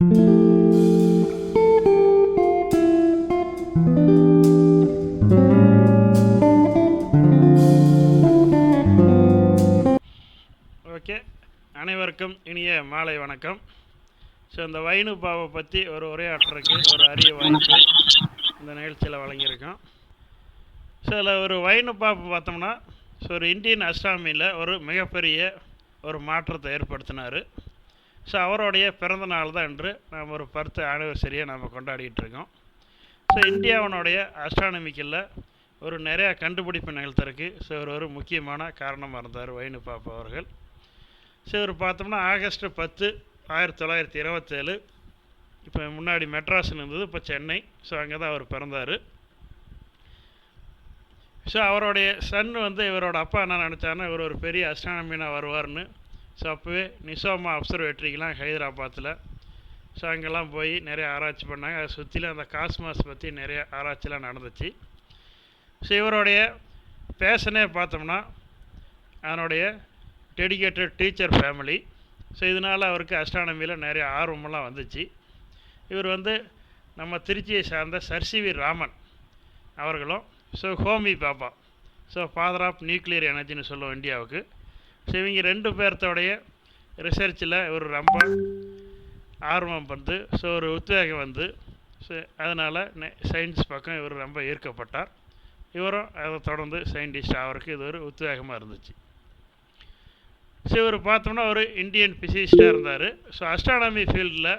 Okay, அனைவருக்கும் இனிய மாலை வணக்கம். ஸோ இந்த வைனுப்பாவை பற்றி ஒரு உரையாற்றுறதுக்கு ஒரு அரிய வாய்ப்பு இந்த நிகழ்ச்சியில் வழங்கியிருக்கோம். ஸோ அதில் ஒரு வைனுப்பாவை பார்த்தோம்னா, ஸோ ஒரு இந்தியன் அஸ்ட்ரானமியில் ஒரு மிகப்பெரிய ஒரு மாற்றத்தை ஏற்படுத்தினார். ஸோ அவருடைய பிறந்த நாள் தான் இன்று நாம் ஒரு 10 ஆனிவர்சரியை நம்ம கொண்டாடிட்டு இருக்கோம். ஸோ இந்தியாவினுடைய அஸ்ட்ரானமிக்கில் ஒரு நிறையா கண்டுபிடிப்பு நிகழ்த்துறதுக்கு ஸோ ஒரு முக்கியமான காரணமாக இருந்தார் வைனுப்பாப்பா அவர்கள். ஸோ இவர் பார்த்தோம்னா ஆகஸ்ட் 10, 1927, இப்போ முன்னாடி மெட்ராஸ்னு இருந்தது, இப்போ சென்னை. ஸோ அங்கே தான் அவர் பிறந்தார். ஸோ அவருடைய சன் இவரோட அப்பா என்ன நினச்சாருன்னா, இவர் ஒரு பெரிய அஸ்ட்ரானமினாக வருவார்னு. ஸோ அப்போவே நிசோமா அப்சர்வேட்டரிக்கெலாம் ஹைதராபாத்தில், ஸோ அங்கெல்லாம் போய் நிறைய ஆராய்ச்சி பண்ணாங்க. அதை சுற்றிலும் அந்த காஸ்மாஸ் பற்றி நிறைய ஆராய்ச்சிலாம் நடந்துச்சு. ஸோ இவருடைய பேஷனே பார்த்தோம்னா அதனுடைய டெடிகேட்டட் டீச்சர் ஃபேமிலி. ஸோ இதனால் அவருக்கு அஸ்ட்ரானமியில் நிறைய ஆர்வமெல்லாம் வந்துச்சு. இவர் நம்ம திருச்சியை சார்ந்த சர் சி வி ராமன் அவர்களும், so Homi Bhabha, so father of nuclear எனர்ஜின்னு சொல்லுவோம் இந்தியாவுக்கு. ஸோ இவங்க 2 பேர்த்தோடைய ரிசர்ச்சில் இவர் ரொம்ப ஆர்வம் ஸோ ஒரு உத்வேகம் ஸோ அதனால் சயின்ஸ் பக்கம் இவர் ரொம்ப ஈர்க்கப்பட்டார். இவரும் அதை தொடர்ந்து சயின்டிஸ்ட் அவருக்கு இது ஒரு உத்வேகமாக இருந்துச்சு. ஸோ இவர் பார்த்தோம்னா ஒரு இந்தியன் பிசிசிஸ்டாக இருந்தார். ஸோ அஸ்ட்ரானமி ஃபீல்டில்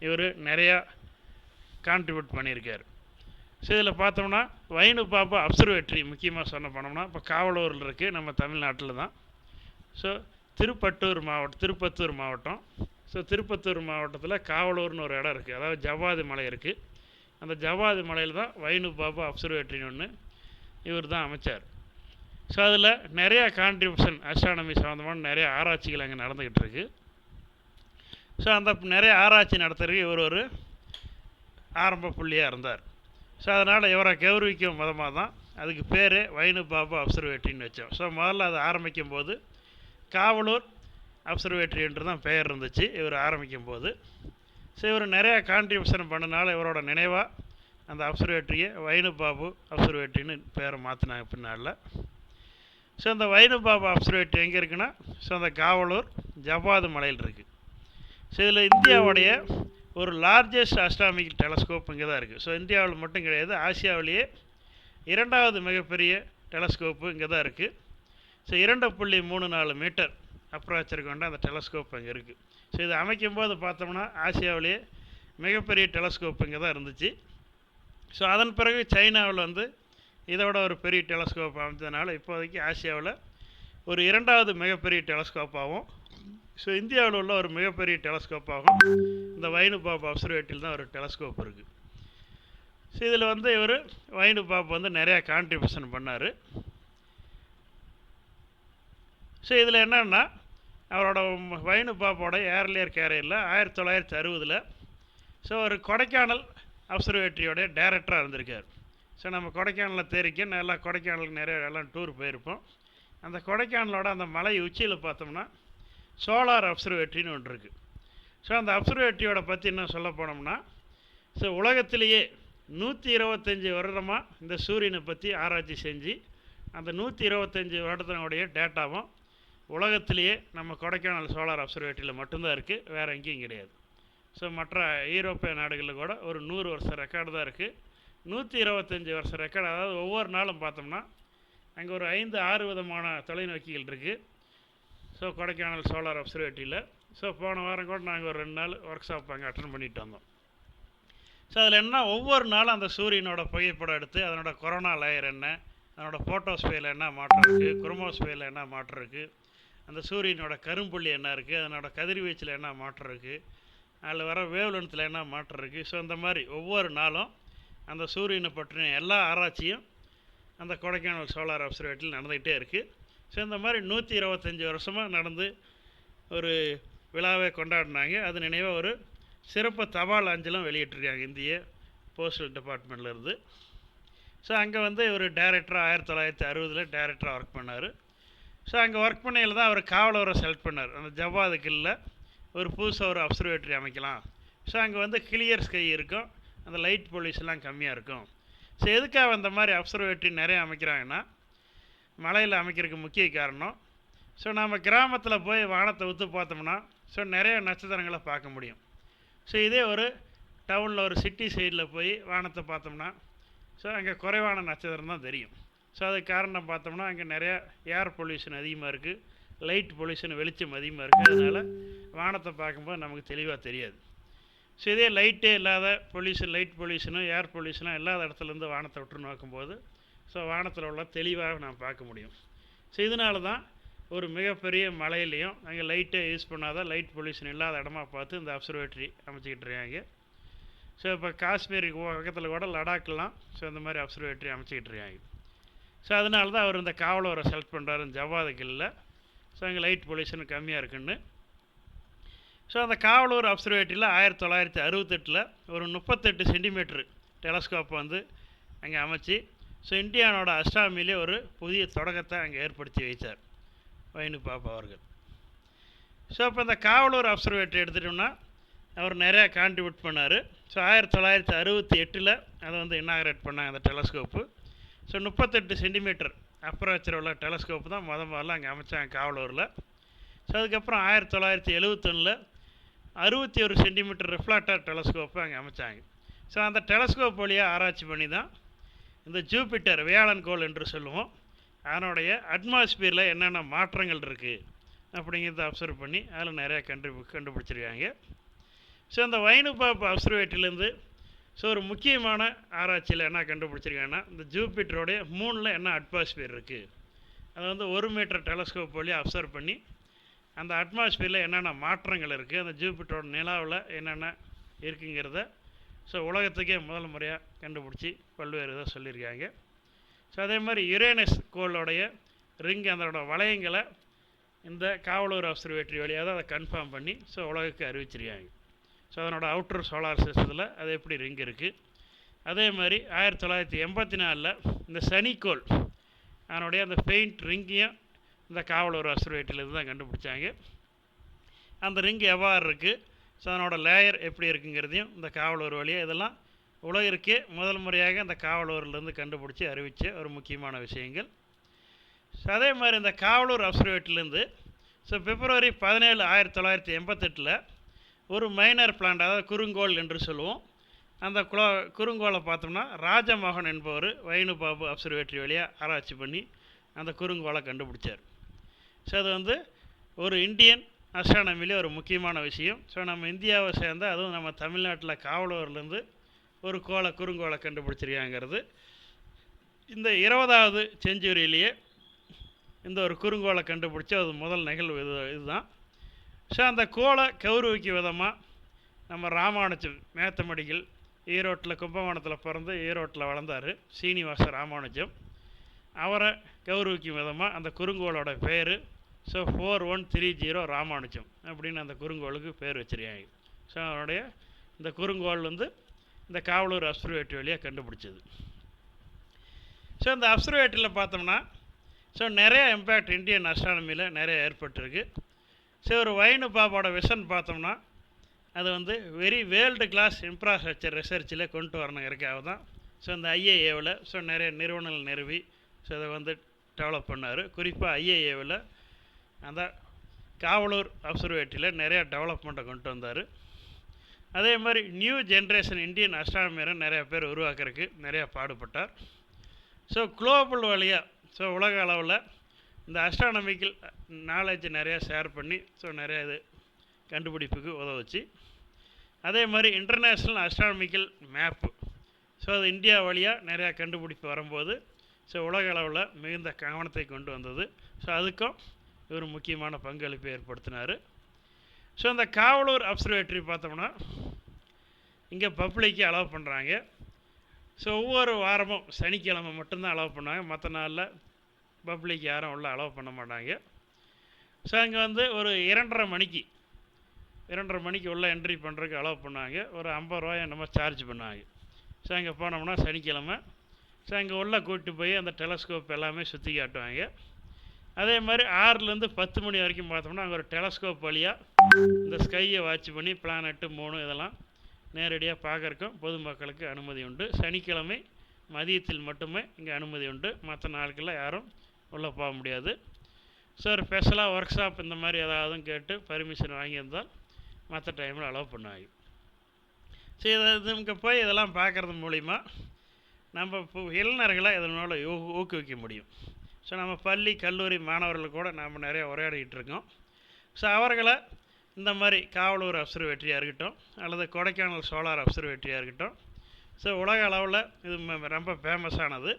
இவர் நிறையா கான்ட்ரிபியூட் பண்ணியிருக்கார். ஸோ இதில் பார்த்தோம்னா வைனுப்பாப்பா அப்சர்வேட்டரி முக்கியமாக சொன்ன போனோம்னா இப்போ காவலூரில் இருக்குது, நம்ம தமிழ்நாட்டில் தான். ஸோ திருப்பத்தூர் மாவட்டம். ஸோ திருப்பத்தூர் மாவட்டத்தில் காவலூர்னு ஒரு இடம் இருக்குது, அதாவது ஜவ்வாது மலை இருக்குது. அந்த ஜவ்வாது மலையில் தான் வைனுப்பாப்பா அப்சர்வேட்டரின்னு ஒன்று இவர் தான் அமைச்சார். ஸோ அதில் நிறையா கான்ட்ரிபியூஷன் அஸ்ட்ரானமி சம்மந்தமான நிறைய ஆராய்ச்சிகள் அங்கே நடந்துக்கிட்டு இருக்குது. ஸோ அந்த நிறைய ஆராய்ச்சி நடத்துறதுக்கு இவர் ஒரு ஆரம்ப புள்ளியாக இருந்தார். ஸோ அதனால் இவரை கௌரவிக்கும் விதமாக தான் அதுக்கு பேர் வைனுப்பாப்பா அப்சர்வேட்டரின்னு வச்சோம். ஸோ முதல்ல அதை ஆரம்பிக்கும் போது காவலூர் அப்சர்வேட்டரி என்று தான் பெயர் இருந்துச்சு இவர் ஆரம்பிக்கும் போது. ஸோ இவர் நிறையா கான்ட்ரிபியூஷன் பண்ணனால இவரோட நினைவாக அந்த அப்சர்வேட்டரியை வைனுப்பாபு அப்சர்வேட்டரின்னு பேரை மாற்றினாங்க பின்னால். ஸோ அந்த வைனுப்பாபா அப்சர்வேட்டரி எங்கே இருக்குன்னா, ஸோ அந்த காவலூர் ஜவ்வாது மலையில் இருக்குது. ஸோ இதில் இந்தியாவுடைய ஒரு லார்ஜஸ்ட் அஸ்ட்ரானமிக்கல் டெலஸ்கோப் இங்கே தான் இருக்குது. ஸோ இந்தியாவில் மட்டும் கிடையாது, ஆசியாவிலேயே 2வது மிகப்பெரிய டெலஸ்கோப்பு இங்கே தான் இருக்குது. ஸோ 2.34 மீட்டர் அப்ராச்சர் கொண்ட அந்த டெலஸ்கோப் அங்கே இருக்குது. ஸோ இது அமைக்கும்போது பார்த்தோம்னா ஆசியாவிலேயே மிகப்பெரிய டெலஸ்கோப் இங்கே தான் இருந்துச்சு. ஸோ அதன் பிறகு சைனாவில் இதோட ஒரு பெரிய டெலஸ்கோப் அமைச்சதுனால இப்போதைக்கு ஆசியாவில் ஒரு 2வது மிகப்பெரிய டெலஸ்கோப்பாகவும், ஸோ இந்தியாவில் உள்ள ஒரு மிகப்பெரிய டெலஸ்கோப்பாகவும் இந்த வைனுப்பாப்பா அப்சர்வேட்டரியில் தான் ஒரு டெலஸ்கோப் இருக்குது. ஸோ இதில் இவர் வைனுப்பாப்பா நிறையா கான்ட்ரிபியூஷன் பண்ணார். ஸோ இதில் என்னென்னா, அவரோட வைனுப்பாப்போட ஏர்லியர் கேரியரில் 1960 ஸோ ஒரு கொடைக்கானல் அப்சர்வேட்டரியோடைய டைரக்டராக இருந்திருக்கார். ஸோ நம்ம கொடைக்கானலில் தெரிக்க நல்லா கொடைக்கானலுக்கு நிறைய எல்லாம் டூர் போயிருப்போம். அந்த கொடைக்கானலோட அந்த மலை உச்சியில் பார்த்தோம்னா சோலார் அப்சர்வேட்டரின்னு ஒன்று இருக்குது. ஸோ அந்த அப்சர்வேட்டரியோட பற்றி என்ன சொல்ல போனோம்னா, ஸோ உலகத்திலேயே 125 வருடமாக இந்த சூரியனை பற்றி ஆராய்ச்சி செஞ்சு அந்த 125 வருடத்தினுடைய டேட்டாவும் உலகத்திலேயே நம்ம கொடைக்கானல் சோலார் அப்சர்வேட்டரியில் மட்டும்தான் இருக்குது, வேறு எங்கேயும் கிடையாது. ஸோ மற்ற யூரோப்பிய நாடுகளில் கூட ஒரு 100 வருஷ ரெக்கார்டு தான் இருக்குது. 125 வருஷ ரெக்கார்டு, அதாவது ஒவ்வொரு நாளும் பார்த்தோம்னா அங்கே ஒரு 5-6 விதமான தொலைநோக்கிகள் இருக்குது. ஸோ கொடைக்கானல் சோலார் அப்சர்வேட்டரியில். ஸோ போன வாரம் கூட நாங்கள் ஒரு 2 நாள் ஒர்க் ஷாப் அங்கே அட்டன் பண்ணிட்டு வந்தோம். ஸோ அதில் என்ன, ஒவ்வொரு நாளும் அந்த சூரியனோட புகைப்படம் எடுத்து அதனோட கொரோனா லேயர் என்ன, அதனோட ஃபோட்டோஸ்பேரில் என்ன மாற்றம் இருக்குது, குரோமோஸ்பேரில் என்ன மாற்றம் இருக்குது, அந்த சூரியனோட கரும்புள்ளி என்ன இருக்குது, அதனோட கதிர்வீச்சில் என்ன மாற்றம் இருக்குது, அதில் வர வேவ்லென்த்தில் என்ன மாற்றம் இருக்குது. ஸோ இந்த மாதிரி ஒவ்வொரு நாளும் அந்த சூரியனை பற்றின எல்லா ஆராய்ச்சியும் அந்த கொடைக்கானல் சோலார் அப்சர்வேட்டரியில் நடந்துக்கிட்டே இருக்குது. ஸோ இந்த மாதிரி 125 வருஷமாக நடந்து ஒரு விழாவை கொண்டாடினாங்க. அது நினைவாக ஒரு சிறப்பு தபால் அஞ்சலும் வெளியிட்டிருக்காங்க இந்திய போஸ்டல் டிபார்ட்மெண்ட்லேருந்து. ஸோ அங்கே ஒரு டைரக்டராக 1960 டைரக்டராக ஒர்க் பண்ணார். ஸோ அங்கே ஒர்க் பண்ணையில் தான் அவர் காவலரை செலக்ட் பண்ணார். அந்த ஜவ்வாது கில்லில் ஒரு புதுசாக ஒரு அப்சர்வேட்டரி அமைக்கலாம், ஸோ அங்கே வந்து கிளியர் ஸ்கை இருக்கும், அந்த லைட் பொல்யூஷன்லாம் கம்மியாக இருக்கும். ஸோ எதுக்காக அந்த மாதிரி அப்சர்வேட்டரி நிறைய அமைக்கிறாங்கன்னா, மலையில் அமைக்கிறதுக்கு முக்கிய காரணம், ஸோ நம்ம கிராமத்தில் போய் வானத்தை உத்து பார்த்தோம்னா ஸோ நிறைய நட்சத்திரங்களை பார்க்க முடியும். ஸோ இதே ஒரு டவுனில் ஒரு சிட்டி சைடில் போய் வானத்தை பார்த்தோம்னா ஸோ அங்கே குறைவான நட்சத்திரம் தான் தெரியும். ஸோ அதுக்கு காரணம் பார்த்தோம்னா அங்கே நிறையா ஏர் பொல்யூஷன் அதிகமாக இருக்குது, லைட் பொல்யூஷன் வெளிச்சம் அதிகமாக இருக்குது. அதனால் வானத்தை பார்க்கும்போது நமக்கு தெளிவாக தெரியாது. ஸோ இதே லைட்டே இல்லாத பொல்யூஷன், லைட் பொல்யூஷனும் ஏர் பொல்யூஷனும் இல்லாத இடத்துலேருந்து வானத்தை விட்டு நோக்கும்போது ஸோ வானத்தில் உள்ள தெளிவாக நாம் பார்க்க முடியும். ஸோ இதனால தான் ஒரு மிகப்பெரிய மலையிலையும் அங்கே லைட்டே யூஸ் பண்ணாத, லைட் பொல்யூஷன் இல்லாத இடமா பார்த்து இந்த அப்சர்வேட்டரி அமைச்சிக்கிட்டு இருக்காங்க. ஸோ இப்போ காஷ்மீருக்கு பக்கத்தில் கூட லடாக்லாம் ஸோ இந்த மாதிரி அப்சர்வேட்டரி அமைச்சிக்கிட்டு இருக்காங்க. ஸோ அதனால தான் அவர் இந்த காவலரை செலக்ட் பண்ணுறாரு ஜவாது கில்லில். ஸோ அங்கே லைட் பொல்யூஷன் கம்மியாக இருக்குன்னு. ஸோ அந்த காவலூர் அப்சர்வேட்டரியில் 1968 ஒரு 38 சென்டிமீட்ரு டெலஸ்கோப்பை வந்து அங்கே அமைச்சு ஸோ இந்தியானோட அஸ்ட்ரானமிலே ஒரு புதிய தொடக்கத்தை அங்கே ஏற்படுத்தி வைத்தார் வைனு பாப்பா அவர்கள். ஸோ இப்போ இந்த காவலூர் அப்சர்வேட்டரி எடுத்துட்டோம்னா அவர் நிறையா கான்ட்ரிபியூட் பண்ணார். ஸோ 1968 அதை வந்து இன்னாகரேட் பண்ணாங்க அந்த டெலஸ்கோப்பு. ஸோ 38 சென்டிமீட்டர் அப்ரேச்சர் உள்ள டெலஸ்கோப்பு தான் முதல்ல அங்கே அமைச்சாங்க காவலூரில். ஸோ அதுக்கப்புறம் 1971 61 சென்டிமீட்டர் ரிஃப்ளாக்டர் டெலஸ்கோப்பை அங்கே அமைச்சாங்க. ஸோ அந்த டெலஸ்கோப் வழியாக ஆராய்ச்சி பண்ணி தான் இந்த ஜூபிட்டர், வியாழன்கோள் என்று சொல்லுவோம், அதனுடைய அட்மாஸ்பியரில் என்னென்ன மாற்றங்கள் இருக்குது அப்படிங்கிறத அப்சர்வ் பண்ணி அதில் நிறையா கண்டுபிடிச்சிருக்காங்க. ஸோ அந்த வைனு பாப்பா அப்சர்வேட்டரியிலேருந்து ஸோ ஒரு முக்கியமான ஆராய்ச்சியில் என்ன கண்டுபிடிச்சிருக்காங்கன்னா, இந்த ஜூபிட்டரோடைய மூணில் என்ன அட்மாஸ்பியர் இருக்குது அதை வந்து 1 மீட்டர் டெலஸ்கோப் வழியாக அப்சர்வ் பண்ணி அந்த அட்மாஸ்பியரில் என்னென்ன மாற்றங்கள் இருக்குது, அந்த ஜூபிட்டரோட நிலாவில் என்னென்ன இருக்குங்கிறத ஸோ உலகத்துக்கே முதல் முறையாக கண்டுபிடிச்சி பல்வேறு இதை சொல்லியிருக்காங்க. ஸோ அதே மாதிரி யுரேனஸ் கோளோடைய ரிங் அதோட வளையங்களை இந்த காவலூர் அப்சர்வேட்டரி வழியாக தான் அதை கன்ஃபார்ம் பண்ணி ஸோ உலகுக்கு அறிவிச்சிருக்காங்க. ஸோ அதனோட அவுட்டர் சோலார் சிஸ்டத்தில் அது எப்படி ரிங் இருக்குது. அதே மாதிரி 1984 இந்த சனிக்கோள் அதனுடைய அந்த பெயிண்ட் ரிங்கையும் இந்த காவலூர் அப்சர்வேட்டரியிலேருந்து தான் கண்டுபிடிச்சாங்க. அந்த ரிங் எவ்வாறு இருக்குது, ஸோ அதனோட லேயர் எப்படி இருக்குங்கிறதையும் இந்த காவலூர் வழியாக இதெல்லாம் உலகிற்கே முதல் முறையாக இந்த காவலூர்லேருந்து கண்டுபிடிச்சி அறிவித்த ஒரு முக்கியமான விஷயங்கள். ஸோ அதே மாதிரி இந்த காவலூர் அப்சர்வேட்டரியிலேருந்து ஸோ பிப்ரவரி 17, 1988 ஒரு மைனர் பிளான்ட், அதாவது குறுங்கோள் என்று சொல்லுவோம், அந்த குறுங்கோளை பார்த்தோம்னா ராஜமோகன் என்பவர் வைனு பாபு அப்சர்வேட்டரி வழியாக ஆராய்ச்சி பண்ணி அந்த குறுங்கோளை கண்டுபிடிச்சார். ஸோ அது வந்து ஒரு இந்தியன் அஸ்ட்ரானமிலே ஒரு முக்கியமான விஷயம். ஸோ நம்ம இந்தியாவை சேர்ந்த, அதுவும் நம்ம தமிழ்நாட்டில் காவலூர்லேருந்து ஒரு குறுங்கோளை கண்டுபிடிச்சிருக்காங்கிறது இந்த 20வது செஞ்சுரியிலேயே இந்த ஒரு குறுங்கோளை கண்டுபிடிச்சி அது முதல் நிகழ்வு இதுதான். ஸோ அந்த கோளை கௌரவிக்கும் விதமாக நம்ம ராமானுஜம் மேத்தமெட்டிக்கல் ஈரோட்டில் கும்பகோணத்தில் பிறந்து ஈரோட்டில் வளர்ந்தார் சீனிவாச ராமானுஜம். அவரை கௌரவிக்கும் விதமாக அந்த குறுங்கோளோட பேர் ஸோ 4130 ராமானுஜம் அப்படின்னு அந்த குறுங்கோளுக்கு பேர் வச்சிருக்காங்க. ஸோ அவருடைய இந்த குறுங்கோள் வந்து இந்த காவலூர் அப்சர்வேட்டரி வழியாக கண்டுபிடிச்சது. ஸோ இந்த அப்சர்வேட்டரியில் பார்த்தோம்னா ஸோ நிறைய இம்பேக்ட் இந்தியன் அஸ்ட்ரானமியில் நிறைய ஏற்பட்டிருக்கு. ஸோ ஒரு வைனு பாப்பாவோட விஷன் பார்த்தோம்னா அது வந்து வெரி வேர்ல்டு கிளாஸ் இன்ஃப்ராஸ்ட்ரக்சர் ரிசர்ச்சில் கொண்டு வரணுங்கிறதுக்காக தான் ஸோ இந்த ஐஏஏவில் ஸோ நிறைய நிறுவனங்கள் நிறுவி ஸோ அதை வந்து டெவலப் பண்ணார். குறிப்பாக ஐஏஏவில் அந்த காவலூர் அப்சர்வேட்டரியில் நிறையா டெவலப்மெண்ட்டை கொண்டு வந்தார். அதே மாதிரி நியூ ஜென்ரேஷன் இந்தியன் அஸ்ட்ரானமியரை நிறையா பேர் உருவாக்குறதுக்கு நிறையா பாடுபட்டார். ஸோ குளோபல் வழியாக ஸோ உலக அளவில் இந்த அஸ்ட்ரானமிக்கல் நாலேஜ் நிறையா ஷேர் பண்ணி ஸோ நிறையா இது கண்டுபிடிப்புக்கு உதவுச்சு. அதே மாதிரி இன்டர்நேஷ்னல் அஸ்ட்ரானமிக்கல் மேப்பு ஸோ அது இந்தியா வழியாக நிறையா கண்டுபிடிப்பு வரும்போது ஸோ உலக அளவில் மிகுந்த கவனத்தை கொண்டு வந்தது. ஸோ அதுக்கும் இவர் முக்கியமான பங்களிப்பை ஏற்படுத்தினார். ஸோ இந்த காவலூர் அப்சர்வேட்டரி பார்த்தோம்னா இங்கே பப்ளிக்கு அலோவ் பண்ணுறாங்க. ஸோ ஒவ்வொரு வாரமும் சனிக்கிழமை மட்டும்தான் அலோவ் பண்ணாங்க, மற்ற நாளில் பப்ளிக் யாரும் உள்ள அலோவ் பண்ண மாட்டாங்க. ஸோ அங்கே வந்து ஒரு 2:30 மணிக்கு உள்ள என்ட்ரி பண்ணுறதுக்கு அலோவ் பண்ணாங்க. ஒரு 50 ரூபாய் என்னமோ சார்ஜ் பண்ணாங்க. ஸோ அங்கே போனோம்னா சனிக்கிழமை ஸோ அங்கே உள்ளே கூப்பிட்டு போய் அந்த டெலஸ்கோப் எல்லாமே சுற்றி காட்டுவாங்க. அதே மாதிரி 6லேருந்து 10 மணி வரைக்கும் பார்த்தோம்னா அங்கே ஒரு டெலஸ்கோப் வழியாக இந்த ஸ்கையை வாட்ச் பண்ணி பிளானெட்டு 3 இதெல்லாம் நேரடியாக பார்க்கறக்கும் பொதுமக்களுக்கு அனுமதி உண்டு. சனிக்கிழமை மதியத்தில் மட்டுமே இங்கே அனுமதி உண்டு. மற்ற நாட்களில் யாரும் உள்ளே போக முடியாது. ஸோ ஒரு ஸ்பெஷலாக ஒர்க் ஷாப் இந்த மாதிரி ஏதாவது கேட்டு பர்மிஷன் வாங்கியிருந்தால் மற்ற டைமில் அலோவ் பண்ணுவாங்க. ஸோ இங்கே போய் இதெல்லாம் பார்க்குறது மூலிமா நம்ம இளைஞர்களை இதனால் ஊக்குவிக்க முடியும். ஸோ நம்ம பள்ளி கல்லூரி மாணவர்கள் கூட நாம் நிறைய உரையாடிக்கிட்டு இருக்கோம். ஸோ அவர்களை இந்த மாதிரி காவலூர் அப்சர்வேட்டரியாக இருக்கட்டும் அல்லது கொடைக்கானல் சோலார் அப்சர்வேட்டரியாக இருக்கட்டும், ஸோ உலக அளவில் இது ரொம்ப ஃபேமஸானது.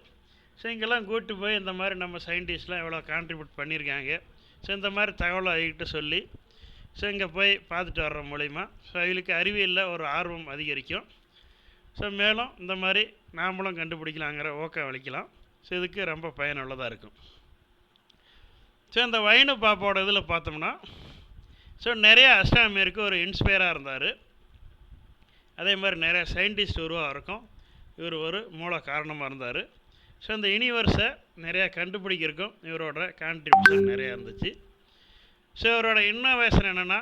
ஸோ இங்கெல்லாம் கூப்பிட்டு போய் இந்த மாதிரி நம்ம சயின்டிஸ்ட்லாம் எவ்வளோ கான்ட்ரிபியூட் பண்ணியிருக்காங்க, ஸோ இந்த மாதிரி தகவலை அவங்ககிட்ட சொல்லி ஸோ இங்கே போய் பார்த்துட்டு வர்ற மூலிமா ஸோ அவங்களுக்கு அறிவியலில் ஒரு ஆர்வம் அதிகரிக்கும். ஸோ மேலும் இந்த மாதிரி நாமளும் கண்டுபிடிக்கலாங்கிற ஊக்கம் அளிக்கலாம். ஸோ இதுக்கு ரொம்ப பயனுள்ளதாக இருக்கும். ஸோ இந்த வைனு பாப்பாவோட இதில் பார்த்தோம்னா ஸோ நிறைய அஸ்ட்ரானமியருக்கு ஒரு இன்ஸ்பயராக இருந்தார். அதே மாதிரி நிறைய சயின்டிஸ்ட் உருவாகிறக்கும் இவர் ஒரு மூல காரணமாக இருந்தார். ஸோ இந்த யூனிவர்ஸை நிறையா கண்டுபிடிக்கிறக்கும் இவரோட கான்ட்ரிபியூஷன் நிறையா இருந்துச்சு. ஸோ இவரோட இன்னோவேஷன் என்னென்னா,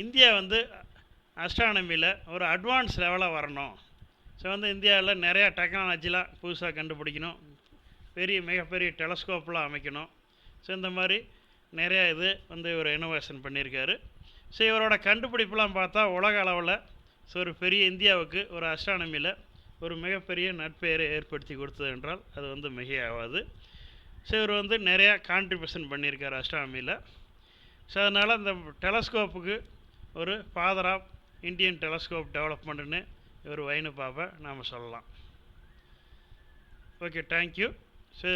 இந்தியா வந்து அஸ்ட்ரானமியில் ஒரு அட்வான்ஸ் லெவலாக வரணும். ஸோ வந்து இந்தியாவில் நிறையா டெக்னாலஜிலாம் புதுசாக கண்டுபிடிக்கணும், மிகப்பெரிய டெலஸ்கோப்லாம் அமைக்கணும். ஸோ இந்த மாதிரி நிறையா இது வந்து இவர் இன்னோவேஷன் பண்ணியிருக்காரு. ஸோ இவரோட கண்டுபிடிப்புலாம் பார்த்தா உலக அளவில் ஸோ ஒரு பெரிய இந்தியாவுக்கு ஒரு அஸ்ட்ரானமியில் ஒரு மிகப்பெரிய நட்பெயரை ஏற்படுத்தி கொடுத்தது என்றால் அது வந்து மிகையாகாது. ஸோ இவர் வந்து நிறையா கான்ட்ரிபியூஷன் பண்ணியிருக்கார் அஸ்ட்ரானமியில். ஸோ அதனால் அந்த டெலஸ்கோப்புக்கு ஒரு ஃபாதர் ஆஃப் இந்தியன் டெலஸ்கோப் டெவலப்மெண்ட்டுன்னு இவர் வைனு பாப்பா நாம் சொல்லலாம். Okay, thank you. ஸோ